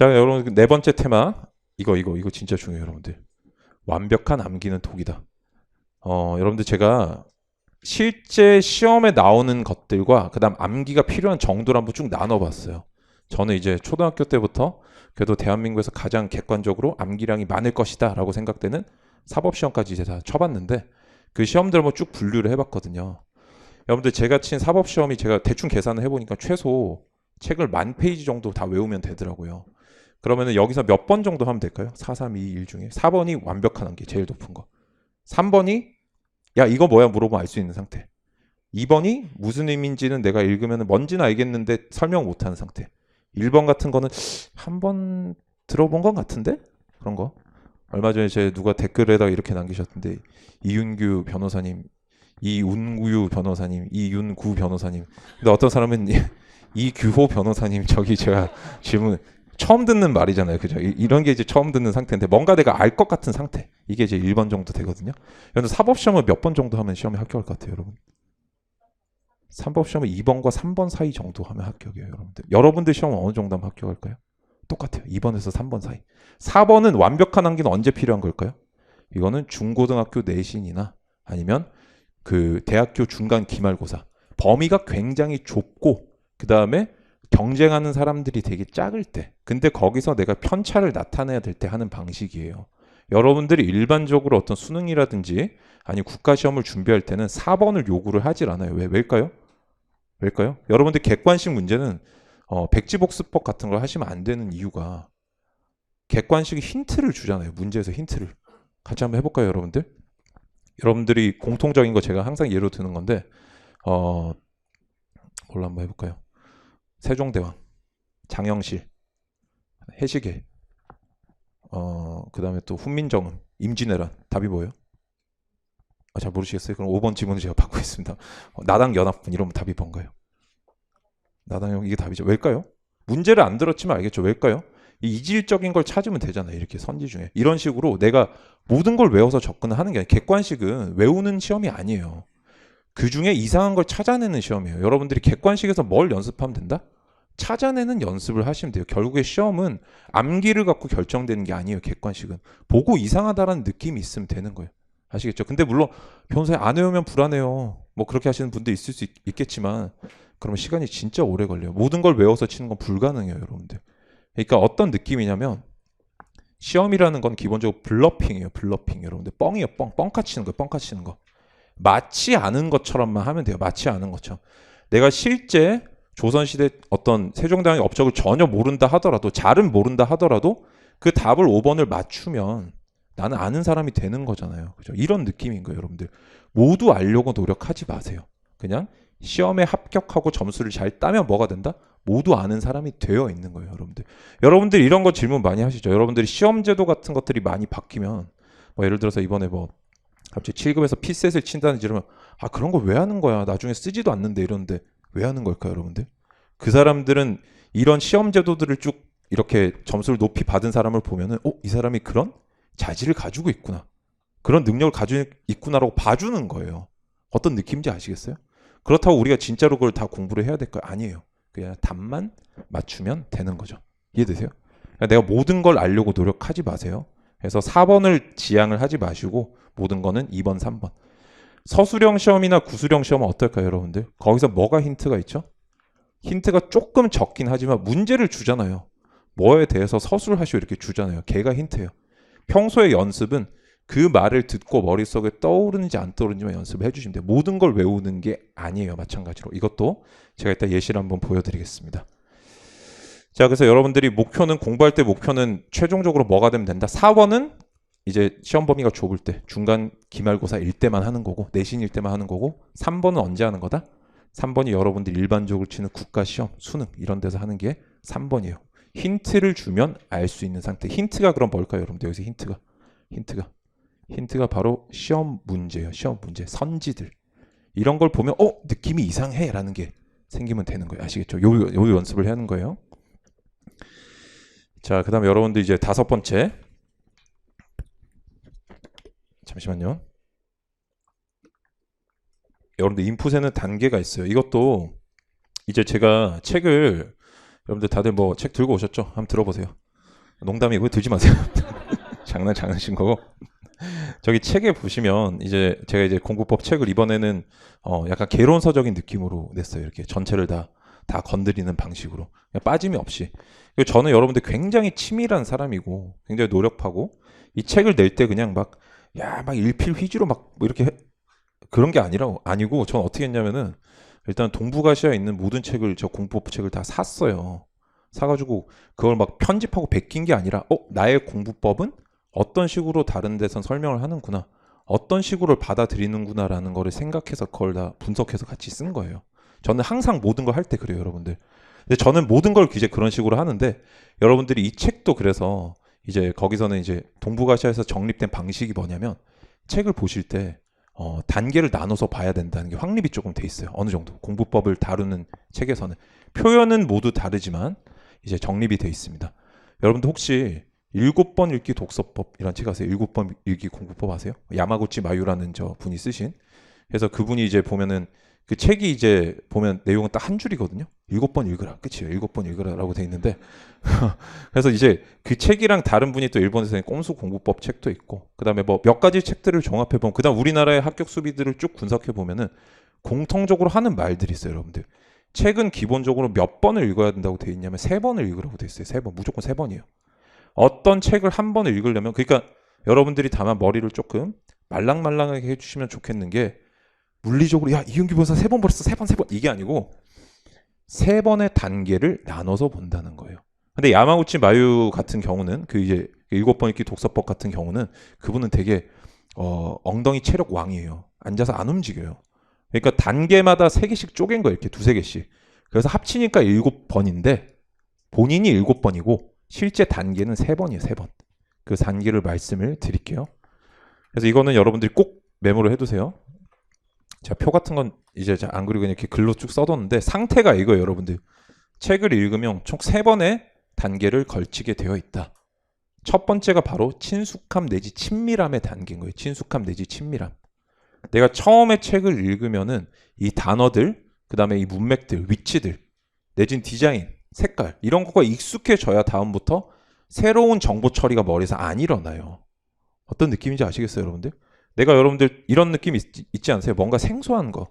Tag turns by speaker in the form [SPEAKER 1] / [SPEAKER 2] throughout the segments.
[SPEAKER 1] 자, 여러분 네 번째 테마 이거 진짜 중요해요, 여러분들. 완벽한 암기는 독이다. 여러분들 제가 실제 시험에 나오는 것들과 그다음 암기가 필요한 정도를 한번 쭉 나눠봤어요. 저는 이제 초등학교 때부터 그래도 대한민국에서 가장 객관적으로 암기량이 많을 것이다라고 생각되는 사법시험까지 이제 다 쳐봤는데 그 시험들 한번 쭉 분류를 해봤거든요. 여러분들 제가 친 사법시험이 제가 대충 계산을 해보니까 최소 책을 10,000페이지 정도 다 외우면 되더라고요. 그러면은 여기서 몇 번 정도 하면 될까요? 4, 3, 2, 1 중에 4번이 완벽한 암기 제일 높은 거. 3번이 야 이거 뭐야 물어보면 알 수 있는 상태. 2번이 무슨 의미인지는 내가 읽으면 뭔지는 알겠는데 설명 못하는 상태. 1번 같은 거는 한 번 들어본 것 같은데? 그런 거. 얼마 전에 제 누가 댓글에다가 이렇게 남기셨던데 이윤규 변호사님, 이운구 변호사님, 이윤구 변호사님. 근데 어떤 사람은 이규호 변호사님 저기 제가 질문 처음 듣는 말이잖아요. 그죠? 이런 게 이제 처음 듣는 상태인데 뭔가 내가 알 것 같은 상태. 이게 이제 1번 정도 되거든요. 여러분 사법시험을 몇 번 정도 하면 시험에 합격할 것 같아요, 여러분? 사법시험은 2번과 3번 사이 정도 하면 합격이에요, 여러분들. 여러분들 시험은 어느 정도 하면 합격할까요? 똑같아요. 2번에서 3번 사이. 4번은 완벽한 암기는 언제 필요한 걸까요? 이거는 중고등학교 내신이나 아니면 그 대학교 중간 기말고사. 범위가 굉장히 좁고 그 다음에 경쟁하는 사람들이 되게 작을 때 근데 거기서 내가 편차를 나타내야 될 때 하는 방식이에요. 여러분들이 일반적으로 어떤 수능이라든지 아니 국가시험을 준비할 때는 4번을 요구를 하질 않아요. 왜일까요? 왜일까요? 여러분들 객관식 문제는 백지복습법 같은 걸 하시면 안 되는 이유가 객관식이 힌트를 주잖아요. 문제에서 힌트를. 같이 한번 해볼까요, 여러분들? 여러분들이 공통적인 거 제가 항상 예로 드는 건데 뭘로 한번 해볼까요? 세종대왕, 장영실, 해시계, 그 다음에 또 훈민정음, 임진왜란. 답이 뭐예요? 잘 모르시겠어요? 그럼 5번 질문을 제가 받고 있습니다. 나당 연합군 이러면 답이 뭔가요? 나당 이게 답이죠. 왜일까요? 문제를 안 들었지만 알겠죠. 왜일까요? 이 이질적인 걸 찾으면 되잖아요. 이렇게 선지 중에. 이런 식으로 내가 모든 걸 외워서 접근을 하는 게 아니라 객관식은 외우는 시험이 아니에요. 그 중에 이상한 걸 찾아내는 시험이에요. 여러분들이 객관식에서 뭘 연습하면 된다? 찾아내는 연습을 하시면 돼요. 결국에 시험은 암기를 갖고 결정되는 게 아니에요. 객관식은. 보고 이상하다라는 느낌이 있으면 되는 거예요. 아시겠죠? 근데 물론 변호사님 안 외우면 불안해요. 뭐 그렇게 하시는 분도 있을 수 있겠지만 그러면 시간이 진짜 오래 걸려요. 모든 걸 외워서 치는 건 불가능해요, 여러분들. 그러니까 어떤 느낌이냐면 시험이라는 건 기본적으로 블러핑이에요. 블러핑. 여러분들 뻥이에요. 뻥카 치는 거예요. 뻥카 치는 거. 맞지 않은 것처럼만 하면 돼요. 맞지 않은 것처럼. 내가 실제 조선시대 어떤 세종대왕의 업적을 전혀 모른다 하더라도 잘은 모른다 하더라도 그 답을 5번을 맞추면 나는 아는 사람이 되는 거잖아요. 그죠? 이런 느낌인 거예요, 여러분들. 모두 알려고 노력하지 마세요. 그냥 시험에 합격하고 점수를 잘 따면 뭐가 된다? 모두 아는 사람이 되어 있는 거예요, 여러분들. 여러분들 이런 거 질문 많이 하시죠. 여러분들이 시험 제도 같은 것들이 많이 바뀌면 뭐 예를 들어서 이번에 뭐 갑자기 7급에서 피셋을 친다는지 이러면 아 그런 거 왜 하는 거야? 나중에 쓰지도 않는데 이러는데 왜 하는 걸까요, 여러분들? 그 사람들은 이런 시험 제도들을 쭉 이렇게 점수를 높이 받은 사람을 보면은 이 사람이 그런 자질을 가지고 있구나. 그런 능력을 가지고 있구나라고 봐주는 거예요. 어떤 느낌인지 아시겠어요? 그렇다고 우리가 진짜로 그걸 다 공부를 해야 될까요? 아니에요. 그냥 답만 맞추면 되는 거죠. 이해되세요? 그러니까 내가 모든 걸 알려고 노력하지 마세요. 그래서 4번을 지향을 하지 마시고 모든 거는 2번, 3번. 서술형 시험이나 구술형 시험은 어떨까요, 여러분들? 거기서 뭐가 힌트가 있죠? 힌트가 조금 적긴 하지만 문제를 주잖아요. 뭐에 대해서 서술하시오 이렇게 주잖아요. 걔가 힌트예요. 평소의 연습은 그 말을 듣고 머릿속에 떠오르는지 안 떠오르는지만 연습을 해주시면 돼요. 모든 걸 외우는 게 아니에요. 마찬가지로. 이것도 제가 이따 예시를 한번 보여드리겠습니다. 자, 그래서 여러분들이 목표는 공부할 때 목표는 최종적으로 뭐가 되면 된다? 4번은 이제 시험 범위가 좁을 때 중간 기말고사일 때만 하는 거고 내신일 때만 하는 거고 3번은 언제 하는 거다? 3번이 여러분들이 일반적으로 치는 국가시험, 수능 이런 데서 하는 게 3번이에요. 힌트를 주면 알 수 있는 상태. 힌트가 그럼 뭘까요, 여러분들? 여기서 힌트가 바로 시험 문제예요. 시험 문제, 선지들. 이런 걸 보면 느낌이 이상해라는 게 생기면 되는 거예요. 아시겠죠? 요 연습을 하는 거예요. 자, 그다음에 여러분들 이제 5번째. 잠시만요. 여러분들 인풋에는 단계가 있어요. 이것도 이제 제가 책을 여러분들 다들 뭐 책 들고 오셨죠? 한번 들어보세요. 농담이고요. 들지 마세요. 장난친 거고. 저기 책에 보시면 이제 제가 이제 공부법 책을 이번에는 약간 개론서적인 느낌으로 냈어요. 이렇게 전체를 다 건드리는 방식으로 그냥 빠짐이 없이. 그리고 저는 여러분들 굉장히 치밀한 사람이고 굉장히 노력하고 이 책을 낼 때 그냥 막 일필휘지로 막뭐 이렇게 그런 게 아니고 저는 어떻게 했냐면은 일단 동북아시아에 있는 모든 책을 저 공부법 책을 다 샀어요. 사가지고 그걸 막 편집하고 베낀 게 아니라 나의 공부법은 어떤 식으로 다른 데선 설명을 하는구나. 어떤 식으로 받아들이는구나라는 거를 생각해서 그걸 다 분석해서 같이 쓴 거예요. 저는 항상 모든 걸 할 때 그래요, 여러분들. 근데 저는 모든 걸 이제 그런 식으로 하는데 여러분들이 이 책도 그래서 이제 거기서는 이제 동북아시아에서 정립된 방식이 뭐냐면 책을 보실 때 단계를 나눠서 봐야 된다는 게 확립이 조금 돼 있어요. 어느 정도 공부법을 다루는 책에서는 표현은 모두 다르지만 이제 정립이 돼 있습니다. 여러분들 혹시 7번 읽기 독서법이란 책 아세요? 7번 읽기 공부법 아세요? 야마구치 마유라는 저 분이 쓰신. 그래서 그분이 이제 보면은 그 책이 이제 보면 내용은 딱 한 줄이거든요. 7번 읽으라. 끝이에요. 7번 읽으라라고 돼 있는데 그래서 이제 그 책이랑 다른 분이 또 일본에서는 꼼수 공부법 책도 있고 그다음에 뭐 몇 가지 책들을 종합해 보면 그다음 우리나라의 합격 수비들을 쭉 분석해 보면은 공통적으로 하는 말들이 있어요, 여러분들. 책은 기본적으로 몇 번을 읽어야 된다고 돼 있냐면 3번을 읽으라고 돼 있어요. 3번. 무조건 3번이에요. 어떤 책을 한 번을 읽으려면 그러니까 여러분들이 다만 머리를 조금 말랑말랑하게 해주시면 좋겠는 게 물리적으로 이윤기 변호사 3번 벌었어 3번 이게 아니고 3번의 단계를 나눠서 본다는 거예요. 근데 야마구치 마유 같은 경우는 그 이제 7번 읽기 독서법 같은 경우는 그분은 되게 엉덩이 체력 왕이에요. 앉아서 안 움직여요. 그러니까 단계마다 3개씩 쪼갠 거예요. 이렇게 2-3개씩. 그래서 합치니까 7번인데 본인이 7번이고 실제 단계는 3번이에요. 3번. 그 단계를 말씀을 드릴게요. 그래서 이거는 여러분들이 꼭 메모를 해두세요. 제가 표 같은 건 이제 안 그리고 이렇게 글로 쭉 써뒀는데 상태가 이거예요, 여러분들. 책을 읽으면 총 3번의 단계를 걸치게 되어 있다. 첫 번째가 바로 친숙함 내지 친밀함의 단계인 거예요. 친숙함 내지 친밀함. 내가 처음에 책을 읽으면은 이 단어들, 그 다음에 이 문맥들, 위치들, 내진 디자인, 색깔 이런 거가 익숙해져야 다음부터 새로운 정보 처리가 머리에서 안 일어나요. 어떤 느낌인지 아시겠어요, 여러분들? 내가 여러분들 이런 느낌 있지 않으세요? 뭔가 생소한 거.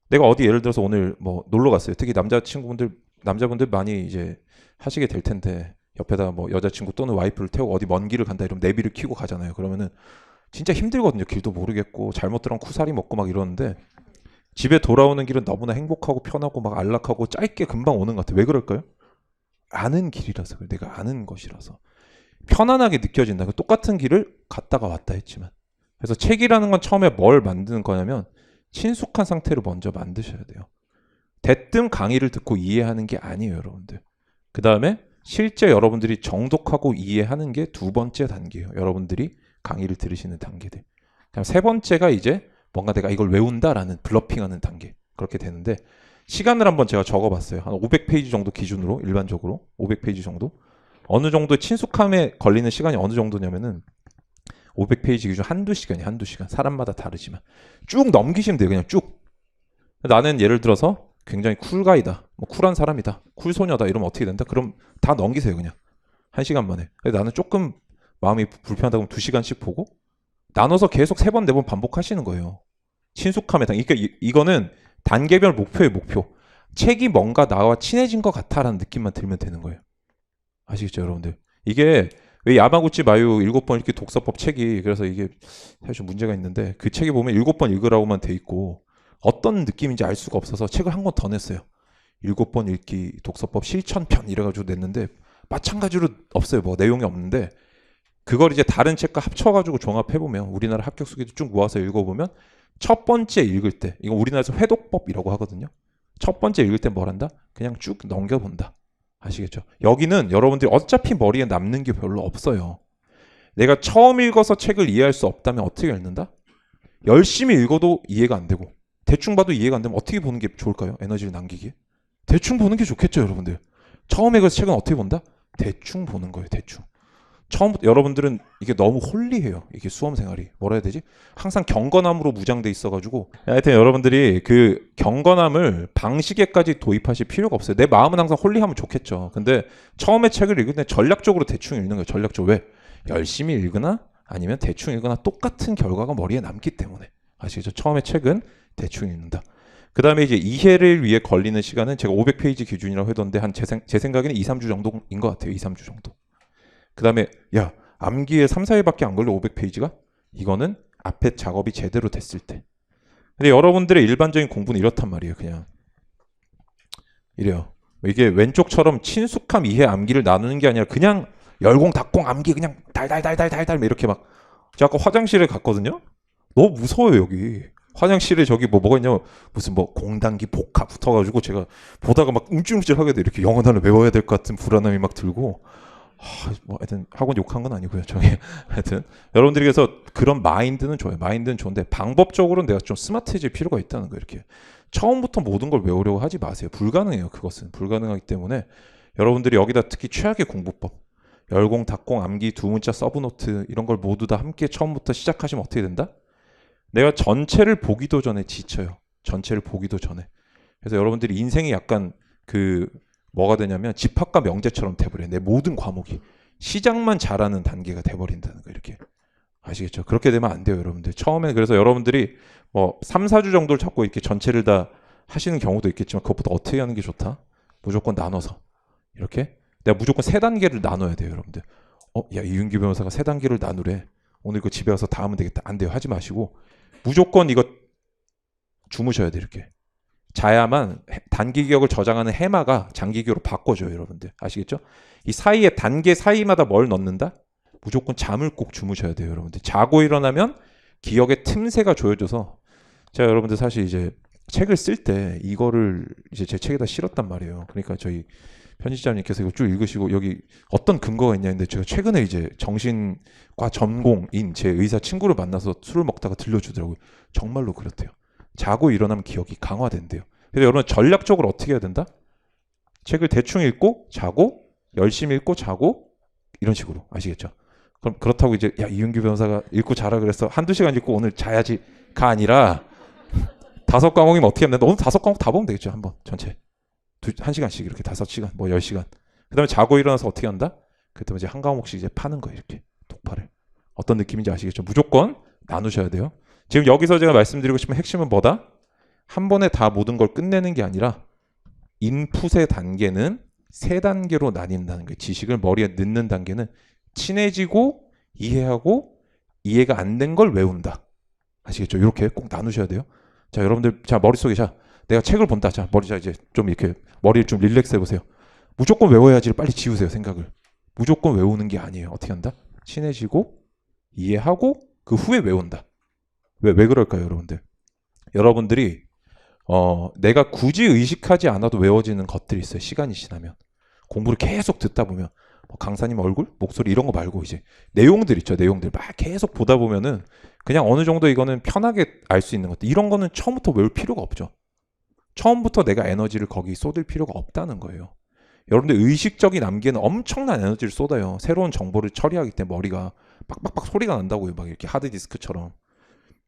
[SPEAKER 1] 내가 어디 예를 들어서 오늘 뭐 놀러 갔어요. 특히 남자분들 많이 이제 하시게 될 텐데 옆에다 뭐 여자친구 또는 와이프를 태우고 어디 먼 길을 간다 이러면 내비를 켜고 가잖아요. 그러면은 진짜 힘들거든요. 길도 모르겠고 잘못 들어가면 쿠사리 먹고 막 이러는데 집에 돌아오는 길은 너무나 행복하고 편하고 막 안락하고 짧게 금방 오는 것 같아요. 왜 그럴까요? 아는 길이라서 그래. 내가 아는 것이라서 편안하게 느껴진다. 똑같은 길을 갔다가 왔다 했지만 그래서 책이라는 건 처음에 뭘 만드는 거냐면 친숙한 상태로 먼저 만드셔야 돼요. 대뜸 강의를 듣고 이해하는 게 아니에요, 여러분들. 그 다음에 실제 여러분들이 정독하고 이해하는 게 2번째 단계예요. 여러분들이 강의를 들으시는 단계들. 그럼 3번째가 이제 뭔가 내가 이걸 외운다라는 블러핑하는 단계. 그렇게 되는데 시간을 한번 제가 적어봤어요. 한 500페이지 정도 기준으로 일반적으로 500페이지 정도. 어느 정도 친숙함에 걸리는 시간이 어느 정도냐면은 500페이지 기준 한두 시간. 사람마다 다르지만 쭉 넘기시면 돼요. 그냥 쭉. 나는 예를 들어서 굉장히 쿨가이다. 뭐 쿨한 사람이다. 쿨소녀다. 이러면 어떻게 된다? 그럼 다 넘기세요. 그냥. 1시간 만에. 나는 조금 마음이 불편하다 그러면 2시간씩 보고 나눠서 계속 3번, 4번 반복하시는 거예요. 친숙함에 그러니까 이거는 단계별 목표의 목표. 책이 뭔가 나와 친해진 것 같아라는 느낌만 들면 되는 거예요. 아시겠죠, 여러분들? 이게 왜 야마구치 마유 7번 읽기 독서법 책이 그래서 이게 사실 좀 문제가 있는데 그 책에 보면 7번 읽으라고만 돼 있고 어떤 느낌인지 알 수가 없어서 책을 한 권 더 냈어요. 7번 읽기 독서법 실천편 이래가지고 냈는데 마찬가지로 없어요. 뭐 내용이 없는데 그걸 이제 다른 책과 합쳐가지고 종합해보면 우리나라 합격 수기도 쭉 모아서 읽어보면 첫 번째 읽을 때 이거 우리나라에서 회독법이라고 하거든요. 첫 번째 읽을 때 뭘 한다? 그냥 쭉 넘겨본다. 아시겠죠? 여기는 여러분들이 어차피 머리에 남는 게 별로 없어요. 내가 처음 읽어서 책을 이해할 수 없다면 어떻게 읽는다? 열심히 읽어도 이해가 안 되고 대충 봐도 이해가 안 되면 어떻게 보는 게 좋을까요? 에너지를 남기기에? 대충 보는 게 좋겠죠, 여러분들. 처음에 그 책은 어떻게 본다? 대충 보는 거예요, 대충. 처음부터 여러분들은 이게 너무 홀리해요. 이게 수험 생활이 뭐라 해야 되지? 항상 경건함으로 무장돼 있어가지고 하여튼 여러분들이 그 경건함을 방식에까지 도입하실 필요가 없어요. 내 마음은 항상 홀리하면 좋겠죠. 근데 처음에 책을 읽을 때 전략적으로 대충 읽는 거예요. 전략적으로 왜? 열심히 읽으나 아니면 대충 읽거나 똑같은 결과가 머리에 남기 때문에. 아시겠죠? 처음에 책은 대충 읽는다. 그 다음에 이제 이해를 위해 걸리는 시간은 제가 500페이지 기준이라고 하던데 한 제 생각에는 2, 3주 정도인 것 같아요. 2, 3주 정도. 그 다음에 야 암기에 3, 4일밖에 안 걸려 500페이지가? 이거는 앞에 작업이 제대로 됐을 때. 근데 여러분들의 일반적인 공부는 이렇단 말이에요. 그냥 이래요. 이게 왼쪽처럼 친숙함 이해 암기를 나누는 게 아니라 그냥 열공 닭공 암기 그냥 달달달달달달 이렇게 막 제가 아까 화장실에 갔거든요. 너무 무서워요 여기. 화장실에 저기 뭐가 있냐면 무슨 뭐 공단기 복합 붙어가지고 제가 보다가 막 움찔움찔하게 돼. 이렇게 영어 단어 외워야 될 것 같은 불안함이 막 들고 뭐 하여튼 학원 욕한 건 아니고요. 저기 하여튼 여러분들이 그래서 그런 마인드는 좋아요. 마인드는 좋은데 방법적으로는 내가 좀 스마트해질 필요가 있다는 거예요. 이렇게 처음부터 모든 걸 외우려고 하지 마세요. 불가능해요. 그것은 불가능하기 때문에 여러분들이 여기다 특히 최악의 공부법 열공, 닭공, 암기, 두 문자, 서브노트 이런 걸 모두 다 함께 처음부터 시작하시면 어떻게 된다? 내가 전체를 보기도 전에 지쳐요. 전체를 보기도 전에. 그래서 여러분들이 인생이 약간 그 뭐가 되냐면 집합과 명제처럼 돼버려요. 내 모든 과목이 시작만 잘하는 단계가 돼버린다는 거 이렇게 아시겠죠? 그렇게 되면 안 돼요, 여러분들. 처음에 그래서 여러분들이 뭐 3, 4주 정도를 잡고 이렇게 전체를 다 하시는 경우도 있겠지만 그것보다 어떻게 하는 게 좋다? 무조건 나눠서 이렇게 내가 무조건 세 단계를 나눠야 돼요, 여러분들. 야 이윤기 변호사가 세 단계를 나누래. 오늘 이거 집에 가서 다 하면 되겠다. 안 돼요, 하지 마시고 무조건 이거 주무셔야 돼 이렇게. 자야만 단기 기억을 저장하는 해마가 장기 기억으로 바꿔줘요, 여러분들. 아시겠죠? 이 사이에 단계 사이마다 뭘 넣는다? 무조건 잠을 꼭 주무셔야 돼요, 여러분들. 자고 일어나면 기억의 틈새가 조여져서 제가 여러분들 사실 이제 책을 쓸 때 이거를 이제 제 책에다 실었단 말이에요. 그러니까 저희 편집자님께서 이거 쭉 읽으시고 여기 어떤 근거가 있냐는데 제가 최근에 이제 정신과 전공인 제 의사 친구를 만나서 술을 먹다가 들려주더라고요. 정말로 그렇대요. 자고 일어나면 기억이 강화된대요. 그래서 여러분 전략적으로 어떻게 해야 된다? 책을 대충 읽고 자고 열심히 읽고 자고 이런 식으로 아시겠죠? 그럼 그렇다고 이제 야 이윤규 변호사가 읽고 자라 그래서 한두 시간 읽고 오늘 자야지가 아니라 5과목이면 어떻게 하면 오늘 5과목 다 보면 되겠죠. 한번 전체 1시간씩 이렇게 5시간 뭐 10시간 그 다음에 자고 일어나서 어떻게 한다? 그때 이제 한 과목씩 이제 파는 거예요. 이렇게 독파를 어떤 느낌인지 아시겠죠? 무조건 나누셔야 돼요. 지금 여기서 제가 말씀드리고 싶은 핵심은 뭐다? 한 번에 다 모든 걸 끝내는 게 아니라 인풋의 단계는 3단계로 나뉜다는 거예요. 지식을 머리에 넣는 단계는 친해지고 이해하고 이해가 안 된 걸 외운다. 아시겠죠? 이렇게 꼭 나누셔야 돼요. 자, 여러분들 자 머릿속에 자 내가 책을 본다. 자, 머리 자 이제 좀 이렇게 머리를 좀 릴렉스 해보세요. 무조건 외워야지를 빨리 지우세요. 생각을. 무조건 외우는 게 아니에요. 어떻게 한다? 친해지고 이해하고 그 후에 외운다. 왜 그럴까요, 여러분들? 여러분들이 내가 굳이 의식하지 않아도 외워지는 것들이 있어요. 시간이 지나면 공부를 계속 듣다 보면 뭐 강사님 얼굴, 목소리 이런 거 말고 이제 내용들 있죠. 내용들 막 계속 보다 보면은 그냥 어느 정도 이거는 편하게 알 수 있는 것들 이런 거는 처음부터 외울 필요가 없죠. 처음부터 내가 에너지를 거기 쏟을 필요가 없다는 거예요. 여러분들 의식적인 암기에는 엄청난 에너지를 쏟아요. 새로운 정보를 처리하기 때문에 머리가 빡빡빡 소리가 난다고요. 막 이렇게 하드디스크처럼.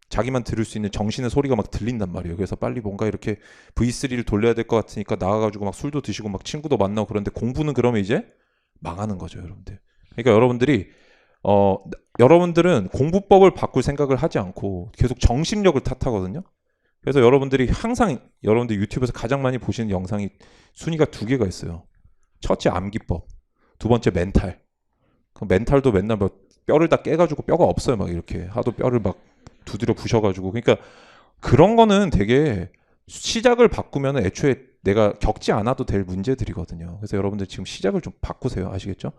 [SPEAKER 1] 자기만 들을 수 있는 정신의 소리가 막 들린단 말이에요. 그래서 빨리 뭔가 이렇게 V3를 돌려야 될 것 같으니까 나가가지고 막 술도 드시고 막 친구도 만나고 그런데 공부는 그러면 이제 망하는 거죠, 여러분들. 그러니까 여러분들이 여러분들은 공부법을 바꿀 생각을 하지 않고 계속 정신력을 탓하거든요. 그래서 여러분들이 항상 여러분들 유튜브에서 가장 많이 보시는 영상이 순위가 2개가 있어요. 첫째 암기법, 두 번째 멘탈. 그 멘탈도 맨날 뭐 뼈를 다 깨가지고 뼈가 없어요. 막 이렇게 하도 뼈를 막 두드려 부셔가지고 그러니까 그런 거는 되게 시작을 바꾸면 애초에 내가 겪지 않아도 될 문제들이거든요. 그래서 여러분들 지금 시작을 좀 바꾸세요. 아시겠죠?